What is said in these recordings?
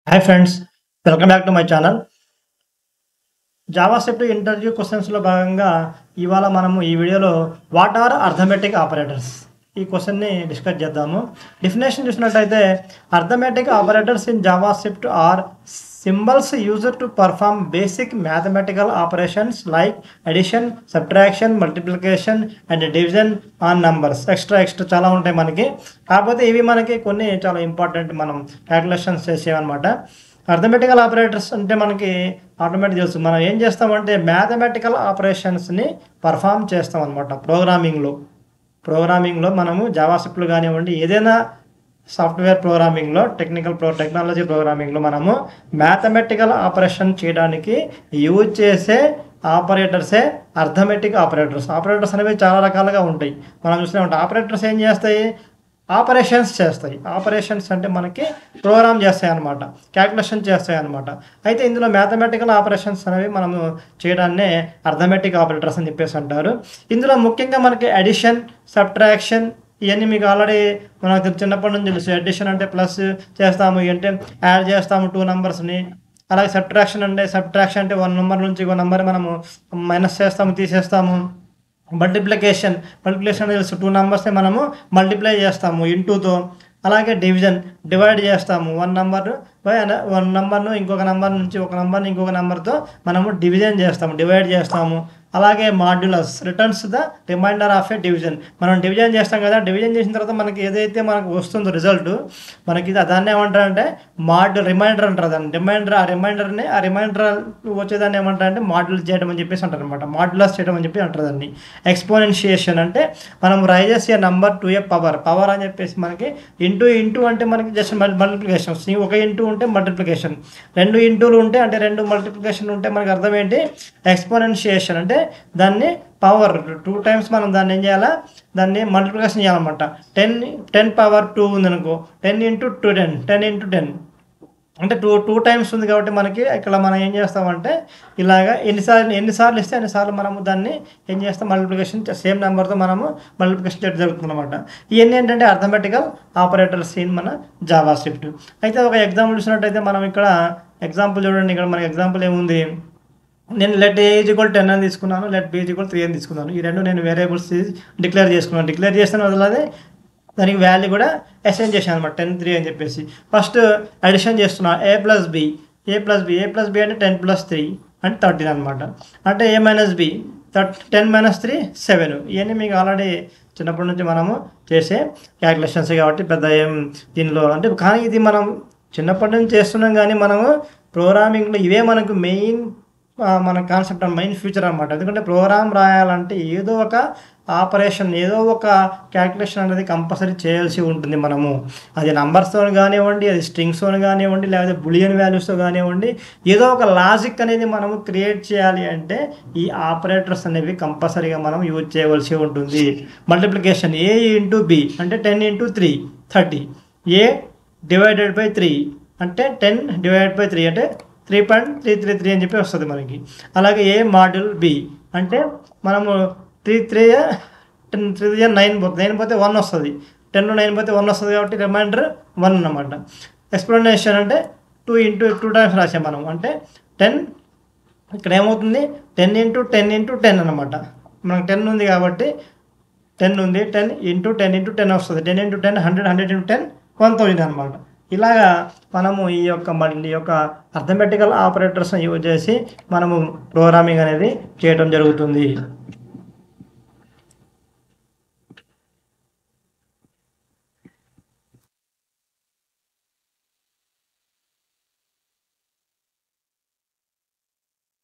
Hi friends, welcome back to my channel. JavaScript interview క్వశ్చన్స్లో భాగంగా ఇవాళ మనము ఈ వీడియోలో వాట్ ఆర్ అర్థమెటిక్ ఆపరేటర్స్ ఈ క్వశ్చన్ని డిస్కస్ చేద్దాము. డెఫినేషన్ చూసినట్టయితే arithmetic operators in JavaScript are symbols used to perform basic mathematical operations like addition, subtraction, multiplication and division on numbers. Extra చాలా ఉంటాయి మనకి. కాకపోతే ఇవి మనకి కొన్ని చాలా ఇంపార్టెంట్, మనం క్యాల్కులేషన్స్ చేసేవన్నమాట. అర్థమెటికల్ ఆపరేటర్స్ అంటే మనకి ఆటోమేటిక్ తెలుసు. మనం ఏం చేస్తామంటే మ్యాథమెటికల్ ఆపరేషన్స్ని పర్ఫామ్ చేస్తాం అనమాట. ప్రోగ్రామింగ్లో మనము జావాస్క్రిప్ట్లో కానివ్వండి, ఏదైనా సాఫ్ట్వేర్ ప్రోగ్రామింగ్లో, టెక్నాలజీ ప్రోగ్రామింగ్లో మనము మ్యాథమెటికల్ ఆపరేషన్ చేయడానికి యూజ్ చేసే ఆపరేటర్సే అర్థమెటిక్ ఆపరేటర్స్. ఆపరేటర్స్ అనేవి చాలా రకాలుగా ఉంటాయి. మనం చూసినామంటే ఆపరేటర్స్ ఏం చేస్తాయి? ఆపరేషన్స్ చేస్తాయి. ఆపరేషన్స్ అంటే మనకి ప్రోగ్రామ్ చేస్తాయి అన్నమాట, క్యాల్కులేషన్ చేస్తాయి అన్నమాట. అయితే ఇందులో మ్యాథమెటికల్ ఆపరేషన్స్ అనేవి మనము చేయడాన్నే అర్థమెటిక్ ఆపరేటర్స్ అని చెప్పేసి అంటారు. ఇందులో ముఖ్యంగా మనకి అడిషన్, సబ్ట్రాక్షన్ ఇవన్నీ మీకు ఆల్రెడీ మనకు చిన్నప్పటి నుంచి తెలుసు. అడిషన్ అంటే ప్లస్ చేస్తాము, అంటే యాడ్ చేస్తాము 2 నెంబర్స్ని. అలాగే సబ్ట్రాక్షన్ అంటే 1 నెంబర్ నుంచి 1 నెంబర్ మనము మైనస్ చేస్తాము, తీసేస్తాము. మల్టిప్లికేషన్ తెలుసు, 2 నెంబర్స్ని మనము మల్టిప్లై చేస్తాము ఇంటూతో. అలాగే డివైడ్ చేస్తాము 1 నెంబర్ బై 1 నెంబర్ను ఇంకొక నెంబర్ నుంచి, ఒక నెంబర్ని ఇంకొక నెంబర్తో మనము డివైడ్ చేస్తాము. అలాగే modulus returns the remainder of a division. మనం డివిజన్ చేస్తాం కదా, డివిజన్ చేసిన తర్వాత మనకి ఏదైతే మనకు వస్తుందో రిజల్ట్, మనకి దాన్ని ఏమంటారంటే రిమైండర్ అంటారు. దాన్ని రిమైండర్ వచ్చేదాన్ని ఏమంటారంటే మాడ్యులస్ చేయడం అని చెప్పేసి అంటారు అనమాట. మాడ్యులస్ చేయడం అని చెప్పి అంటారు దాన్ని. ఎక్స్పోనెన్షియేషన్ అంటే మనం raises a number to a power అని చెప్పేసి మనకి ఇంటూ అంటే మనకి జస్ట్ మల్టిప్లికేషన్. ఒక ఇంటూ ఉంటే మల్టిప్లికేషన్, 2 ఇంటూలు ఉంటే అంటే 2 మల్టిప్లికేషన్ ఉంటే మనకి అర్థం ఏంటి? ఎక్స్పోనెన్షియేషన్ అంటే దాన్ని పవర్ 2 టైమ్స్ మనం దాన్ని ఏం చేయాలా? దాన్ని మల్టిప్లికేషన్ చేయాలన్నమాట. 10 పవర్ 2 ఉందనుకో, 10 ఇంటూ 10 అంటే 2 టైమ్స్ ఉంది కాబట్టి మనకి ఇక్కడ మనం ఏం చేస్తామంటే ఇలాగా ఎన్నిసార్లు ఇస్తే అన్నిసార్లు మనము దాన్ని ఏం చేస్తాం? మల్టిప్లికేషన్, సేమ్ నెంబర్తో మనము మల్టిప్లికేషన్ చేయడం జరుగుతుంది అనమాట. ఇవన్నీ ఏంటంటే అర్థమెటికల్ ఆపరేటర్స్ ఇన్ మన జావాస్క్రిప్ట్. అయితే ఒక ఎగ్జాంపుల్ చూసినట్టయితే మనం ఇక్కడ ఎగ్జాంపుల్ చూడండి. ఇక్కడ మనకి ఎగ్జాంపుల్ ఏముంది? నేను లెట్ ఏ ఈజ్ ఈక్వల్ 10 అని తీసుకున్నాను, లెట్ బి ఈజ్ ఈక్వల్ 3 అని తీసుకున్నాను. ఈ రెండు నేను వేరియబుల్స్ డిక్లేర్ చేసిన వదలదే దానికి వాల్యూ కూడా అసైన్ చేశాను అనమాట, 10, 3 అని చెప్పేసి. ఫస్ట్ అడిషన్ చేస్తున్నాను, ఏ ప్లస్ బి అంటే 10 + 3 అంటే 13 అనమాట. అంటే ఏ మైనస్ బి 10 - 3 7. ఇవన్నీ మీకు ఆల్రెడీ చిన్నప్పటి నుంచి మనము చేసే క్యాల్కులేషన్స్ కాబట్టి పెద్ద ఏం దీనిలో అంటే, కానీ ఇది మనం చిన్నప్పటి నుంచి చేస్తున్నాం. కానీ మనము ప్రోగ్రామింగ్లో ఇవే మనకు మెయిన్ మన కాన్సెప్ట్ మెయిన్ ఫ్యూచర్ అనమాట. ఎందుకంటే ప్రోగ్రామ్ రాయాలంటే ఏదో ఒక ఆపరేషన్, ఏదో ఒక క్యాల్కులేషన్ అనేది కంపల్సరీ చేయాల్సి ఉంటుంది. మనము అది నంబర్స్తో కానివ్వండి, అది స్ట్రింగ్స్తో కానివ్వండి, లేకపోతే బులియన్ వాల్యూస్తో కానివ్వండి, ఏదో ఒక లాజిక్ అనేది మనము క్రియేట్ చేయాలి అంటే ఈ ఆపరేటర్స్ అనేవి కంపల్సరీగా మనం యూజ్ చేయవలసి ఉంటుంది. మల్టిప్లికేషన్ ఏ ఇంటూ బి అంటే 10 × 3 30. ఏ డివైడెడ్ బై 3 అంటే 10 డివైడెడ్ బై 3 అంటే 3.333 అని చెప్పి వస్తుంది మనకి. అలాగే ఏ మాడ్యూల్ బి అంటే మనము 3 × 9 పోతే 1 వస్తుంది. 10 - 9 పోతే 1 వస్తుంది కాబట్టి రిమైండర్ 1 అన్నమాట. ఎక్స్ప్లెనేషన్ అంటే 2 టైమ్స్ రాసాం మనం, అంటే 10. ఇక్కడ ఏమవుతుంది? 10 × 10 అనమాట. మనకు 10 ఉంది కాబట్టి 10 ఉంది, 10 × 10 వస్తుంది. 10 × 10 100, 100 × 10 1000 అనమాట. ఇలాగా మనము ఈ యొక్క అర్థమెటికల్ ఆపరేటర్స్ని యూజ్ చేసి మనము ప్రోగ్రామింగ్ అనేది చేయడం జరుగుతుంది.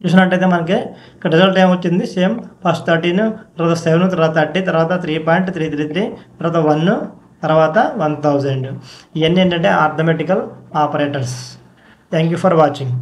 చూసినట్టయితే మనకి ఇక్కడ రిజల్ట్ ఏమొచ్చింది? సేమ్ ఫస్ట్ 13, తర్వాత 7, తర్వాత 30, తర్వాత 3.333, తర్వాత 1, తర్వాత 1000. ఇవన్నీ ఏంటంటే arithmetical operators. Thank you for watching.